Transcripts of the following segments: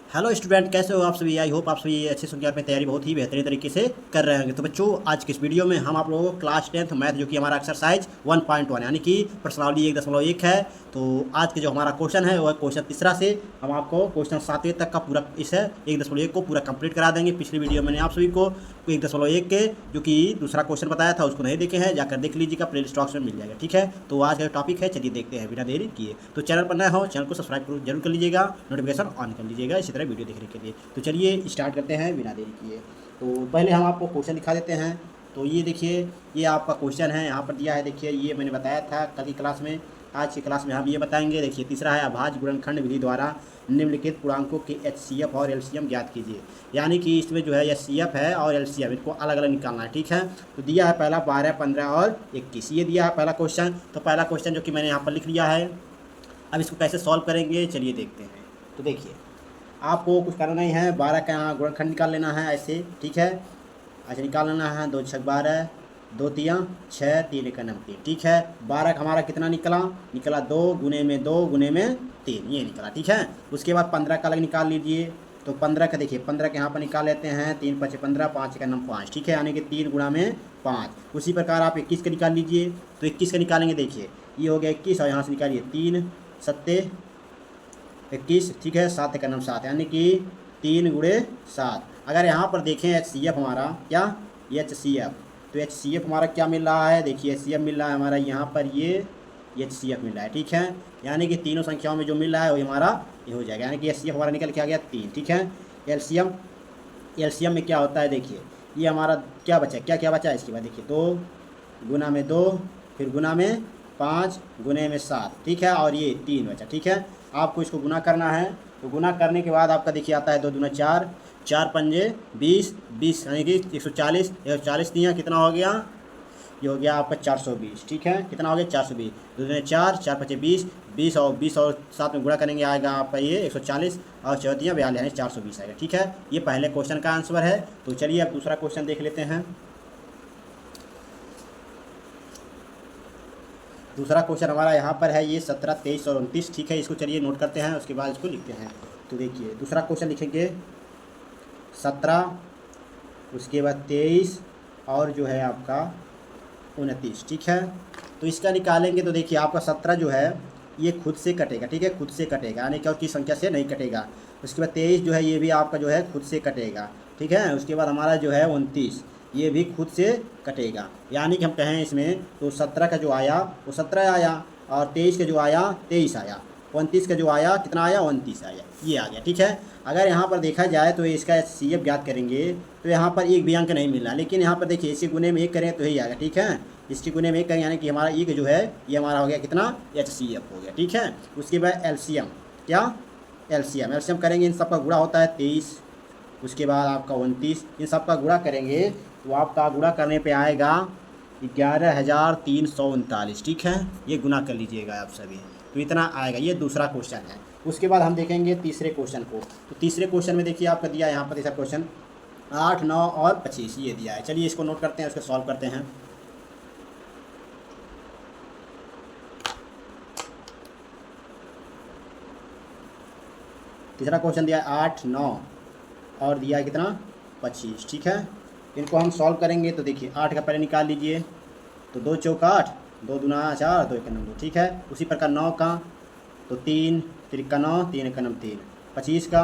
Hello student, कैसे हो आप सभी। आई होप आप सभी अच्छे सुन के अपनी तैयारी बहुत ही बेहतरीन तरीके से कर रहे होंगे। तो बच्चों, आज की इस वीडियो में हम आप लोगों को क्लास 10th मैथ जो कि हमारा एक्सरसाइज 1.1 यानी कि प्रश्नावली 1.1 है। तो आज के जो हमारा क्वेश्चन है वह क्वेश्चन तीसरा से हम आपको क्वेश्चन 7वें तक का पूरा इस 1.1 को पूरा कंप्लीट करा देंगे। पिछली वीडियो मैंने आप सभी को 1.1 के जो कि दूसरा क्वेश्चन बताया था उसको नहीं देखे हैं, जाकर देख लीजिएगा, प्ले लिस्ट बॉक्स में मिल जाएगा। ठीक है, तो आज का टॉपिक है, चलिए देखते हैं बिना देरी किए। तो चैनल पर नया हो चैनल को सब्सक्राइब जरूर कर लीजिएगा, नोटिफिकेशन ऑन कर लीजिएगा इसी तरह वीडियो देखने के लिए। तो चलिए स्टार्ट करते हैं बिना देरी किए। तो पहले हम आपको क्वेश्चन दिखा देते हैं। तो ये देखिए, ये आपका क्वेश्चन है, यहाँ पर दिया है। देखिए, ये मैंने बताया था कल की क्लास में। आज की क्लास में हम ये बताएंगे। देखिए, तीसरा है अभाज्य गुणनखंड विधि द्वारा निम्नलिखित पूर्णांकों के एचसीएफ और एलसीएम ज्ञात कीजिए। यानी कि इसमें जो है एचसीएफ है और एलसीएम, इनको अलग अलग निकालना है। ठीक है, तो दिया है पहला 12, 15 और 21, ये दिया है पहला क्वेश्चन। तो पहला क्वेश्चन जो कि मैंने यहाँ पर लिख लिया है। अब इसको कैसे सॉल्व करेंगे चलिए देखते हैं। तो देखिए, आपको कुछ करना नहीं है, 12 का यहाँ गुणनखंड निकाल लेना है ऐसे। ठीक है, अच्छा निकाल लेना है। 2 छक 12, 2 तियाँ 6, 3 एक 3। ठीक है, 12 का हमारा कितना निकला? निकला 2 गुने में 2 गुने में 3, ये निकला। ठीक है, उसके बाद 15 का अलग निकाल लीजिए। तो 15 का देखिए, 15 के यहाँ पर निकाल लेते हैं। 3 5 15, 5 1 5। ठीक है, यानी कि 3 गुणा में 5। उसी प्रकार आप 21 का निकाल लीजिए। तो 21 का निकालेंगे। देखिए, ये हो गया 21 और यहाँ से निकालिए 3 सत्ते 21। ठीक है, 7 1 7, यानी कि 3 गुणे 7। अगर यहाँ पर देखें एच सी एफ हमारा क्या, एच सी एफ, तो एच सी एफ हमारा क्या मिल रहा है? देखिए, एच सी एफ मिल रहा है हमारा यहाँ पर, ये एच सी एफ मिल रहा है। ठीक है, यानी कि तीनों संख्याओं में जो मिल रहा है वही हमारा ये हो जाएगा, यानी कि एच सी एफ हमारा निकल के आ गया 3। ठीक है, एलसीएम, एलसीएम में क्या होता है? देखिए, ये हमारा क्या बचा, क्या क्या बचा है इसके बाद? देखिए, 2 गुना में 2, फिर गुना में 5, गुने में 7। ठीक है, और ये 3 बचा। ठीक है, आपको इसको गुना करना है। तो गुना करने के बाद आपका देखिए आता है 2 दूना 4, 4 पंजे 20, 20 यानी कि 140, 140 दिया कितना हो गया? ये हो गया आपका 420। ठीक है, कितना हो गया? 420। 2 दूना 4, 4 पचे 20, 20 और 20 और 7 में गुणा करेंगे आएगा आपका ये 140 और 4 42 यानी 420 आएगा। ठीक है, ये पहले क्वेश्चन का आंसर है। तो चलिए अब दूसरा क्वेश्चन देख लेते हैं। दूसरा क्वेश्चन हमारा यहाँ पर है ये 17, 23 और 29। ठीक है, इसको चलिए नोट करते हैं, उसके बाद इसको लिखते हैं। तो देखिए, दूसरा क्वेश्चन लिखेंगे 17, उसके बाद 23 और जो है आपका 29। ठीक है, तो इसका निकालेंगे। तो देखिए, आपका 17 जो है ये खुद से कटेगा। ठीक है, खुद से कटेगा, यानी कि और किस संख्या से नहीं कटेगा। उसके बाद 23 जो है ये भी आपका जो है खुद से कटेगा। ठीक है, उसके बाद हमारा जो है 29, ये भी खुद से कटेगा। यानी कि हम कहें इसमें तो 17 का जो आया वो 17 आया, और 23 का जो आया 23 आया, 29 का जो आया कितना आया? 29 आया, ये आ गया। ठीक है, अगर यहाँ पर देखा जाए तो इसका सी एफ ज्ञात करेंगे तो यहाँ पर एक भी अंक नहीं मिल रहा, लेकिन यहाँ पर देखिए इसी गुने में 1 करें तो यही आएगा। ठीक है, इसके गुने में 1 करें यानी कि हमारा एक जो है ये हमारा हो गया कितना? एच सी एफ हो गया। ठीक है, उसके बाद एलसीएम, क्या? एलसीएम, एलसीएम करेंगे, इन सब का गुणा होता है 23, उसके बाद आपका 29, इन सब का गुणा करेंगे तो आपका गुणा करने पे आएगा 11,339। ठीक है, ये गुना कर लीजिएगा आप सभी, तो इतना आएगा। ये दूसरा क्वेश्चन है। उसके बाद हम देखेंगे तीसरे क्वेश्चन को। तो तीसरे क्वेश्चन में देखिए आपका दिया यहाँ पर तीसरा क्वेश्चन 8, 9 और 25 ये दिया है। चलिए इसको नोट करते हैं, उसको सॉल्व करते हैं। तीसरा क्वेश्चन दिया है 8, 9 और दिया है कितना? 25। ठीक है, इनको हम सॉल्व करेंगे। तो देखिए, 8 का पहले निकाल लीजिए। तो 2 चौका 8, 2 दूना 4, 2 1 2। ठीक है, उसी प्रकार 9 का तो 3 3 का 9, 3 1 3। 25 का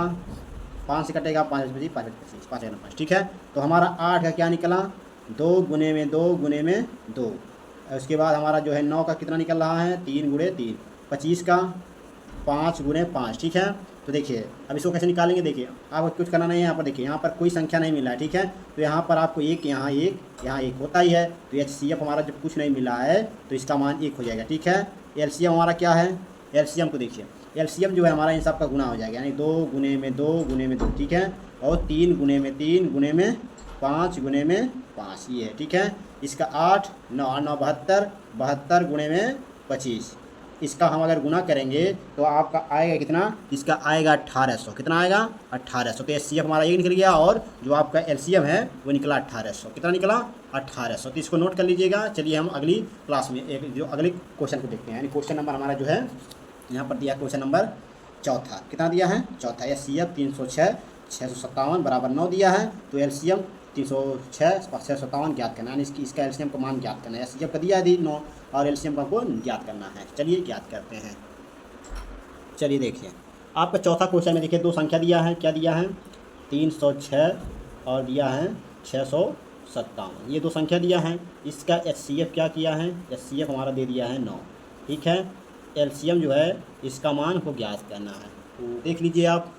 5 से कटेगा, 5 25, 5 25, 5 1 5। ठीक है, तो हमारा 8 का क्या निकला? 2 गुने में 2 गुने में 2। उसके बाद हमारा जो है 9 का कितना निकल रहा है? 3 गुणे 3। 25 का 5 गुणे 5। ठीक है, तो देखिए अब इसको कैसे निकालेंगे। देखिए, आपको कुछ करना नहीं है। यहाँ पर देखिए, यहाँ पर कोई संख्या नहीं मिला है। ठीक है, तो यहाँ पर आपको एक, यहाँ एक, यहाँ एक होता ही है। तो एच सी एफ हमारा जब कुछ नहीं मिला है तो इसका मान 1 हो जाएगा। ठीक है, एल सी एम हमारा क्या है? एल सी एम को देखिए, एल सी एम जो है हमारा इन सब का गुना हो जाएगा, यानी 2 गुने में 2 गुने में 2। ठीक है, और 3 गुने में 3 गुने में 5 गुने में 5, ये है। ठीक है, इसका 8, 9 9 72, 72 गुने में 25। इसका हम अगर गुना करेंगे तो आपका आएगा कितना? इसका आएगा 1800। कितना आएगा? 1800। तो एच सी एफ हमारा ये निकल गया, और जो आपका एल सी एम है वो निकला 1800। कितना निकला? 1800। तो इसको नोट कर लीजिएगा। चलिए हम अगली क्लास में एक जो अगले क्वेश्चन को देखते हैं। यानी क्वेश्चन नंबर हमारा जो है यहाँ पर दिया, क्वेश्चन नंबर चौथा कितना दिया है, चौथा। HCF 306 657 बराबर 9 दिया है। तो LCM 306 657 ज्ञात करना है, यानी इसका LCM का मान ज्ञात करना है। HCF का दिया है 9 और LCM का को ज्ञात करना है। चलिए ज्ञात करते हैं। चलिए देखिए आपका चौथा क्वेश्चन में देखिए दो संख्या दिया है, क्या दिया है 306 और दिया है 657, ये दो संख्या दिया है। इसका HCF क्या किया है, HCF हमारा दे दिया है 9, ठीक है। LCM जो है इसका मान को ज्ञात करना है। तो देख लीजिए आप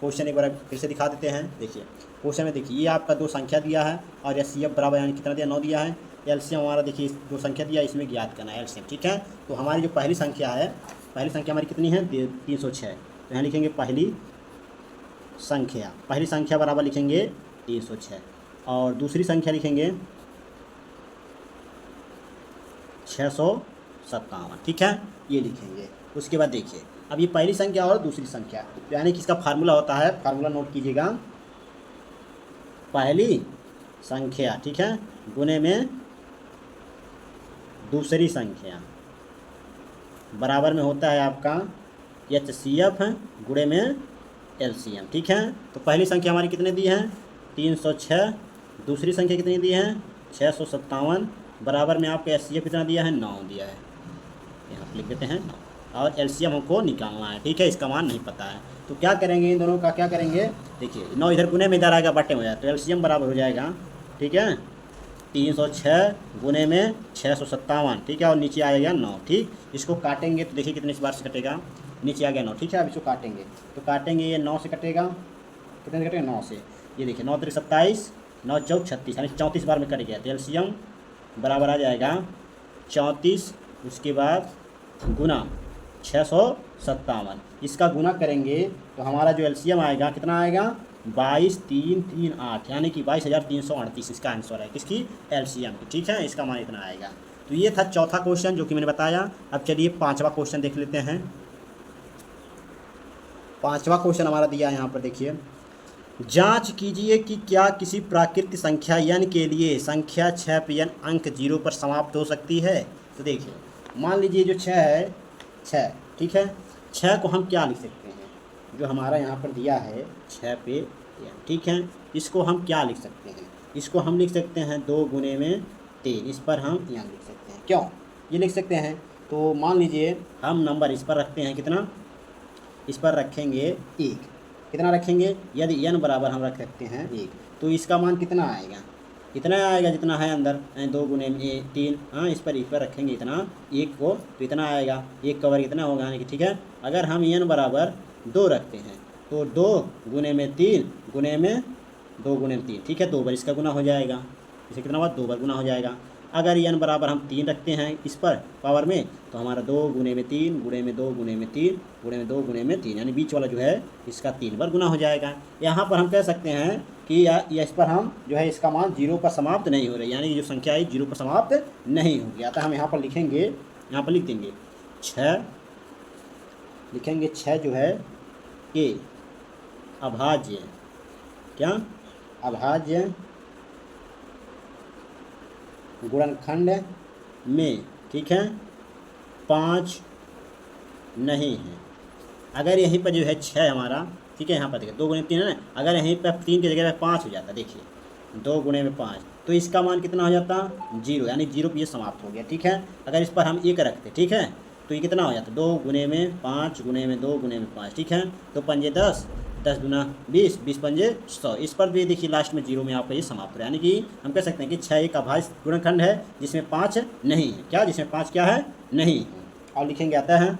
क्वेश्चन एक बार फिर से दिखा देते हैं। देखिए क्वेश्चन में देखिए ये आपका दो संख्या दिया है और HCF बराबर यानी कितना दिया 9 दिया है। LCM हमारा देखिए दो संख्या दिया, इसमें ज्ञात करना है LCM, ठीक है। तो हमारी जो पहली संख्या है, पहली संख्या हमारी कितनी है 306, तो यहाँ लिखेंगे पहली संख्या बराबर लिखेंगे 306 और दूसरी संख्या लिखेंगे 657, ठीक है, ये लिखेंगे। उसके बाद देखिए अब ये पहली संख्या और दूसरी संख्या, यानी कि इसका फार्मूला होता है, फार्मूला नोट कीजिएगा, पहली संख्या, ठीक है, गुने में दूसरी संख्या बराबर में होता है आपका HCF गुणे में LCM, ठीक है। तो पहली संख्या हमारी कितने दी है 306, दूसरी संख्या कितनी दी है 657, बराबर में आपको HCF कितना दिया है 9 दिया है, यहाँ पर लिख देते हैं 9 और LCM हमको निकालना है, ठीक है। इसका मान नहीं पता है तो क्या करेंगे, इन दोनों का क्या करेंगे, देखिए 9 इधर गुने में इधर आएगा, बटे हो जाए तो LCM बराबर हो जाएगा, ठीक है, 306 गुने में 657, ठीक है, और नीचे आएगा 9, ठीक। इसको काटेंगे तो देखिए कितने बार से कटेगा, नीचे आ गया 9, ठीक है। अब इसको काटेंगे तो काटेंगे ये 9 से कटेगा, कितने से कटेगा 9 से, ये देखिए 9 3 27, 9 4 36, यानी 34 बार में कट गया। तो LCM बराबर आ जाएगा 34, उसके बाद गुना 657, इसका गुना करेंगे तो हमारा जो LCM आएगा कितना आएगा 22,338, यानी कि 22,338 इसका आंसर है किसकी LCM की, ठीक है। इसका मान इतना आएगा। तो ये था चौथा क्वेश्चन जो कि मैंने बताया। अब चलिए पांचवा क्वेश्चन देख लेते हैं। पांचवा क्वेश्चन हमारा दिया है यहाँ पर, देखिए, जांच कीजिए कि क्या किसी प्राकृत संख्या n के लिए संख्या 6 पे n अंक 0 पर समाप्त हो सकती है। तो देखिए मान लीजिए जो 6 है 6, ठीक है, 6 को हम क्या लिख सकते हैं, जो हमारा यहाँ पर दिया है 6 पे n, ठीक है, इसको हम क्या लिख सकते हैं, इसको हम लिख सकते हैं 2 गुने में 3, इस पर हम n लिख सकते हैं। क्यों ये लिख सकते हैं, तो मान लीजिए हम नंबर इस पर रखते हैं, कितना, इस पर रखेंगे 1, कितना रखेंगे, यदि n बराबर हम रख सकते हैं 1, तो इसका मान कितना आएगा, इतना आएगा जितना है अंदर 2 गुने में 3, हाँ, इस पर रखेंगे इतना 1 को, तो इतना आएगा, 1 का वर्ग इतना होगा, यानी कि ठीक है। अगर हम n बराबर 2 रखते हैं तो 2 गुने में 3 गुने में 2 गुने में 3, ठीक है, 2 बार इसका गुना हो जाएगा, इसे कितना हुआ 2 बार गुना हो जाएगा। अगर n बराबर हम 3 रखते हैं इस पर पावर में, तो हमारा 2 गुने में 3 गुणे में 2 गुणे में 3 गुणे में 2 गुणे में 3, यानी बीच वाला जो है इसका 3 बार गुना हो जाएगा। यहाँ पर हम कह सकते हैं कि इस पर हम जो है इसका मान 0 पर समाप्त नहीं हो रही, यानी जो संख्या है 0 पर समाप्त नहीं होगी। अतः हम यहाँ पर लिखेंगे, यहाँ पर लिख देंगे 6, लिखेंगे 6 जो है ये अभाज्य, क्या अभाज्य गुणनखंड में, ठीक है, 5 नहीं है। अगर यहीं पर जो है 6 हमारा, ठीक है, यहाँ पर देखिए 2 गुणे में 3 है ना, अगर यहीं पर 3 की जगह पर 5 हो जाता, देखिए 2 गुणे में 5, तो इसका मान कितना हो जाता 0, यानी 0 पर ये समाप्त हो गया, ठीक है। अगर इस पर हम 1 रखते, ठीक है, तो ये कितना हो जाता 2 गुणे में 5 गुणे में 2 गुणे में 5, ठीक है, तो 5 10, 10 दूना 20, 20 पंजे 100, इस पर भी देखिए लास्ट में 0 में आपका ये समाप्त हो रहा है, यानी कि हम कह सकते हैं कि 6 एक अभाज्य गुणनखंड है जिसमें 5 नहीं है, क्या, जिसमें 5 क्या है नहीं है। और लिखेंगे आता है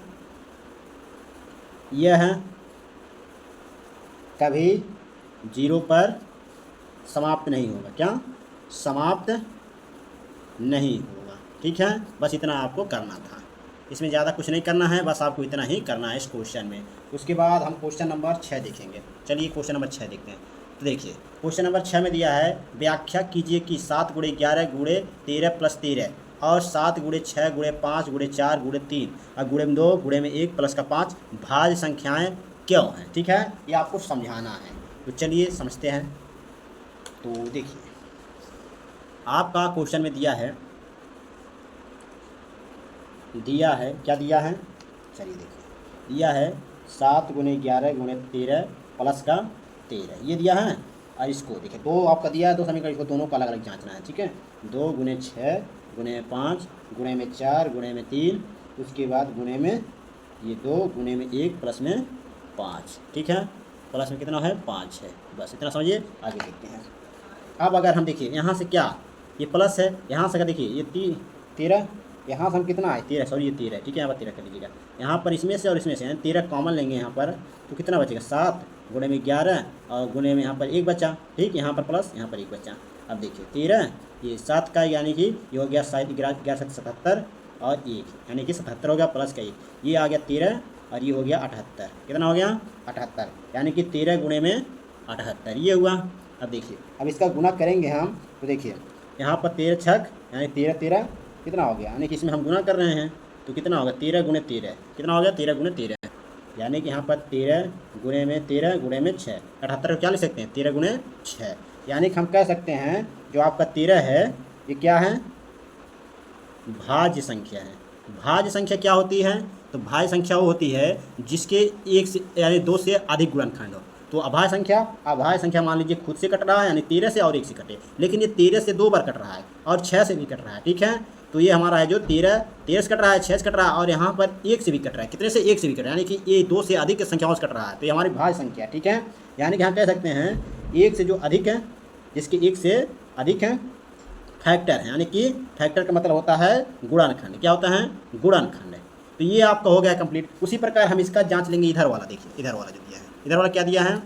यह कभी 0 पर समाप्त नहीं होगा, क्या, समाप्त नहीं होगा, ठीक है। बस इतना आपको करना था, इसमें ज़्यादा कुछ नहीं करना है, बस आपको इतना ही करना है इस क्वेश्चन में। उसके बाद हम क्वेश्चन नंबर 6 देखेंगे। चलिए क्वेश्चन नंबर 6 देखते हैं। तो देखिए क्वेश्चन नंबर 6 में दिया है, व्याख्या कीजिए कि 7 गुणे 11 गुणे 13 प्लस 13 और 7 गुणे 6 गुणे 5 गुणे 4 गुणे 3 और गुणे में 2 गुणे में 1 प्लस का 5 भाज्य संख्याएँ क्यों हैं, ठीक है, ये आपको समझाना है। तो चलिए समझते हैं। तो देखिए आपका क्वेश्चन में दिया है क्या दिया है, चलिए देखिए दिया है 7 गुणे 11 गुणे 13 प्लस का 13 ये दिया है। और इसको देखिए 2 आपका दिया है, 2 समीकरण, इसको दोनों का अलग अलग जांचना है, ठीक है। 2 गुणे 6 गुणे 5 गुणे में 4 गुणे में 3, उसके बाद गुणे में ये 2 गुणे में 1 प्लस में 5, ठीक है। प्लस में कितना है 5 है, बस इतना समझिए। आगे देखते हैं। अब अगर हम देखिए यहाँ से क्या ये प्लस है, यहाँ से अगर देखिए ये 13, यहाँ से हम कितना है 13, सॉरी ये 13 है, ठीक है। यहाँ पर 13 कर लीजिएगा, यहाँ पर इसमें से और इसमें से यानी 13 कॉमन लेंगे यहाँ पर, तो कितना बचेगा 7 गुणे में 11 और गुणे में यहाँ पर 1 बचा, ठीक। यहाँ पर प्लस यहाँ पर 1 बचा। अब देखिए 13 ये 7 का यानी कि ये हो गया 11 और 1 यानी कि 77 हो गया, प्लस का 1 ये आ गया 13 और ये हो गया 78, कितना हो गया 78, यानी कि 13 गुणे में 78 ये हुआ। अब देखिए अब इसका गुना करेंगे हम, तो देखिए यहाँ पर 13 छक यानी 13 कितना हो गया, यानी कि इसमें हम गुना कर रहे हैं तो कितना होगा 13 गुणे 13 कितना हो गया 13 गुणे 13, यानी कि यहाँ पर 13 गुणे में 6 78 को क्या लिख सकते हैं 13 गुणे 6, यानी कि हम कह सकते हैं जो आपका 13 है ये क्या है भाज्य संख्या है। भाज्य संख्या क्या होती है, तो भाज्य संख्या वो होती है जिसके एक से यानी 2 से अधिक गुणनखंड हो। तो अभाज्य संख्या मान लीजिए खुद से कट रहा है यानी 13 से और 1 से कटे, लेकिन ये 13 से 2 बार कट रहा है और 6 से भी कट रहा है, ठीक है। तो ये हमारा है जो 13 से कट रहा है, 6 से कट रहा है और यहाँ पर 1 से भी कट रहा है, कितने से 1 से भी कट रहा है, यानी कि ये 2 से अधिक संख्याओं से कट रहा है, तो ये हमारी भाज्य संख्या, ठीक है। यानी कि हम कह सकते हैं 1 से जो अधिक है, जिसके 1 से अधिक है फैक्टर है, यानी कि फैक्टर का मतलब होता है गुणनखंड, क्या होता है गुणनखंड। तो ये आपका हो गया कंप्लीट। उसी प्रकार हम इसका जांच लेंगे इधर वाला, देखिए इधर वाला जो दिया है, इधर वाला क्या दिया है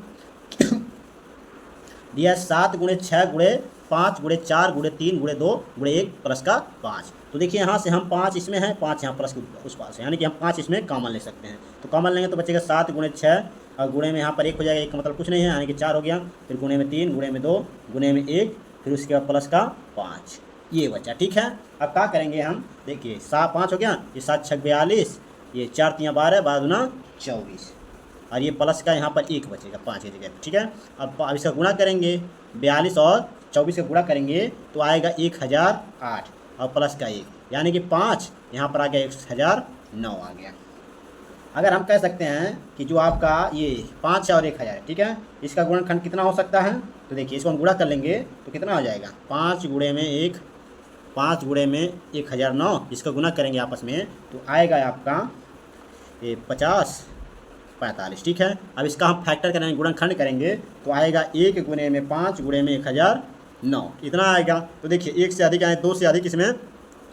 दिया है 7 गुणे 6 गुणे 5 गुणे 4 गुणे 3 गुणे 2 गुणे 1 प्लस का 5। तो देखिए यहाँ से हम 5 इसमें है, 5 यहाँ प्लस उस पास है, यानी कि हम 5 इसमें कॉमन ले सकते हैं। तो कॉमन लेंगे तो बचेगा 7 गुणे 6 और गुणे में यहाँ पर 1 हो जाएगा, 1 का मतलब कुछ नहीं है, यानी कि 4 हो गया, फिर गुणे में 3 गुणे में 2 गुणे में 1 फिर उसके बाद प्लस का 5 ये बचा, ठीक है। अब क्या करेंगे हम, देखिए 5 हो गया, ये 7 6 42, ये 4 3 12 12 दूना 24 और ये प्लस का यहाँ पर 1 बचेगा 5 की जगह, ठीक है। अब इसका गुणा करेंगे 42 और 24 का गुणा करेंगे तो आएगा 1008 और प्लस का 1, यानी कि 5 यहाँ पर आ गया 1009 आ गया। अगर हम कह सकते हैं कि जो आपका ये 5 और 1000 है, ठीक है, इसका गुणनखंड कितना हो सकता है, तो देखिए इसको हम गुणा कर लेंगे तो कितना हो जाएगा 5 गुणे में 1 5 गुणे में 1009, इसका गुना करेंगे आपस में तो आएगा आपका ये 50 45, ठीक है। अब इसका हम फैक्टर करेंगे गुणनखंड करेंगे तो आएगा 1 गुणे में 5 गुणे में 1009 इतना आएगा। तो देखिए 1 से अधिक यानी 2 से अधिक इसमें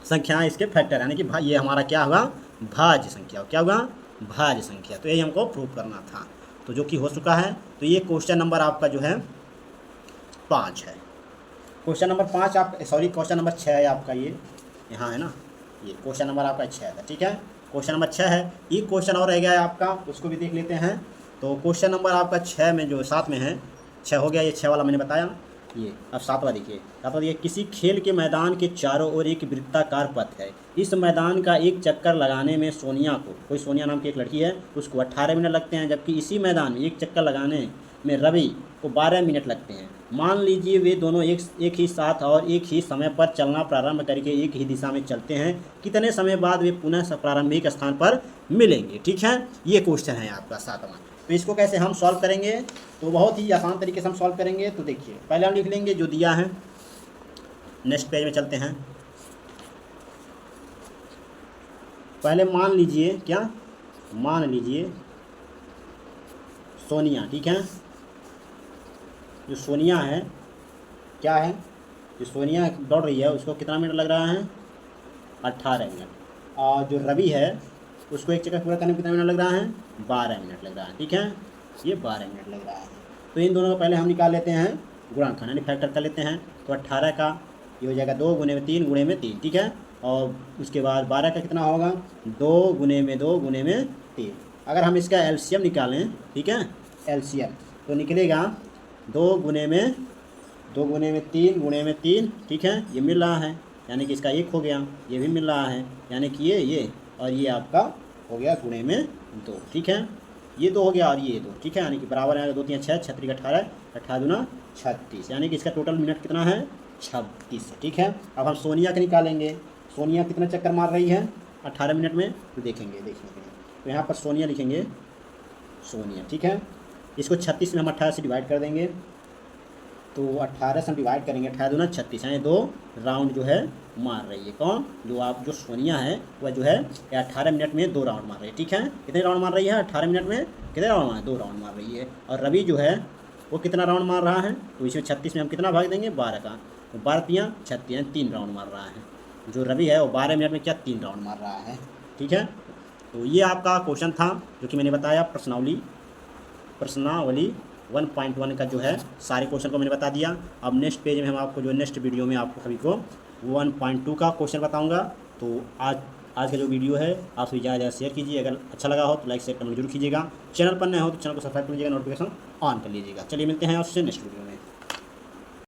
संख्याएं इसके फैक्टर, यानी कि ये हमारा क्या हुआ भाज्य संख्या, क्या हुआ भाज्य संख्या। तो यही हमको प्रूव करना था, तो जो कि हो चुका है। तो ये क्वेश्चन नंबर आपका जो है 5 है। क्वेश्चन नंबर 5 आप सॉरी क्वेश्चन नंबर 6 है आपका, ये यहाँ है ना, ये क्वेश्चन नंबर आपका 6 है, ठीक है। क्वेश्चन नंबर 6 है, एक क्वेश्चन और रह गया है आपका, उसको भी देख लेते हैं। तो क्वेश्चन नंबर आपका 6 में जो 7 में है, 6 हो गया, ये 6 वाला मैंने बताया। ये अब 7वां देखिए, 7वां देखिए, किसी खेल के मैदान के चारों ओर एक वृत्ताकार पथ है। इस मैदान का एक चक्कर लगाने में सोनिया को, कोई सोनिया नाम की एक लड़की है, उसको 18 मिनट लगते हैं, जबकि इसी मैदान में एक चक्कर लगाने में रवि को 12 मिनट लगते हैं। मान लीजिए वे दोनों एक ही साथ और एक ही समय पर चलना प्रारंभ करके एक ही दिशा में चलते हैं, कितने समय बाद वे पुनः प्रारंभिक स्थान पर मिलेंगे, ठीक है। ये क्वेश्चन है आपका 7वां। तो इसको कैसे हम सॉल्व करेंगे, तो बहुत ही आसान तरीके से हम सॉल्व करेंगे। तो देखिए पहले हम लिख लेंगे जो दिया है, नेक्स्ट पेज में चलते हैं। पहले मान लीजिए क्या, मान लीजिए सोनिया, ठीक है, जो सोनिया है क्या है, जो सोनिया दौड़ रही है उसको कितना मिनट लग रहा है 18 मिनट, और जो रवि है उसको एक चक्कर पूरा करने में कितना मिनट लग रहा है 12 मिनट लग रहा है, ठीक है, ये 12 मिनट लग रहा है। तो इन दोनों को पहले हम निकाल लेते हैं गुणनखंड, यानी फैक्टर कर लेते हैं। तो 18 का ये हो जाएगा 2 गुणे में 3 गुणे में 3, ठीक है, और उसके बाद 12 का कितना होगा 2 गुणे में 2 गुणे में 3। अगर हम इसका एलसीएम निकालें, ठीक है, एलसीएम तो निकलेगा 2 गुणे में 3 गुणे में 3, ठीक है, ये मिल रहा है, यानी कि इसका 1 हो गया, ये भी मिल रहा है, यानी कि ये और ये आपका हो गया गुणे में 2, ठीक है, ये 2 हो गया और ये 2, ठीक है, यानी कि बराबर है 2 3 6 6 3 18 18 दूना 36, यानी कि इसका टोटल मिनट कितना है 36, ठीक है। अब हम सोनिया का निकालेंगे, सोनिया कितना चक्कर मार रही है 18 मिनट में, तो देखेंगे। तो यहाँ पर सोनिया लिखेंगे सोनिया। ठीक है, इसको 36 में हम 18 से डिवाइड कर देंगे, तो 18 से हम डिवाइड करेंगे, 18 दूना 36, यानी 2 राउंड जो है मार रही है। कौन? जो सोनिया है वह जो है 18 मिनट में 2 राउंड मार रही है। ठीक है, कितने राउंड मार रही है? 18 मिनट में कितने राउंड मार? 2 राउंड मार रही है। और रवि जो है वो कितना राउंड मार रहा है? तो इसमें 36 में हम कितना भाग देंगे? 12 का, तो 12 तियाँ 36, यानी 3 राउंड मार रहा है। जो रवि है वो 12 मिनट में क्या 3 राउंड मार रहा है। ठीक है, तो ये आपका क्वेश्चन था जो कि मैंने बताया प्रश्नावली 1.1 का जो है सारे क्वेश्चन को मैंने बता दिया। अब नेक्स्ट पेज में हम आपको जो नेक्स्ट वीडियो में आपको सभी को 1.2 का क्वेश्चन बताऊंगा। तो आज का जो वीडियो है आप सभी ज़्यादा शेयर कीजिए, अगर अच्छा लगा हो तो लाइक शेयर कमेंट जरूर कीजिएगा। चैनल पर नए हो तो चैनल को सब्सक्राइब कर लीजिएगा, नोटिफिकेशन ऑन कर लीजिएगा। चलिए मिलते हैं आपसे नेक्स्ट वीडियो में।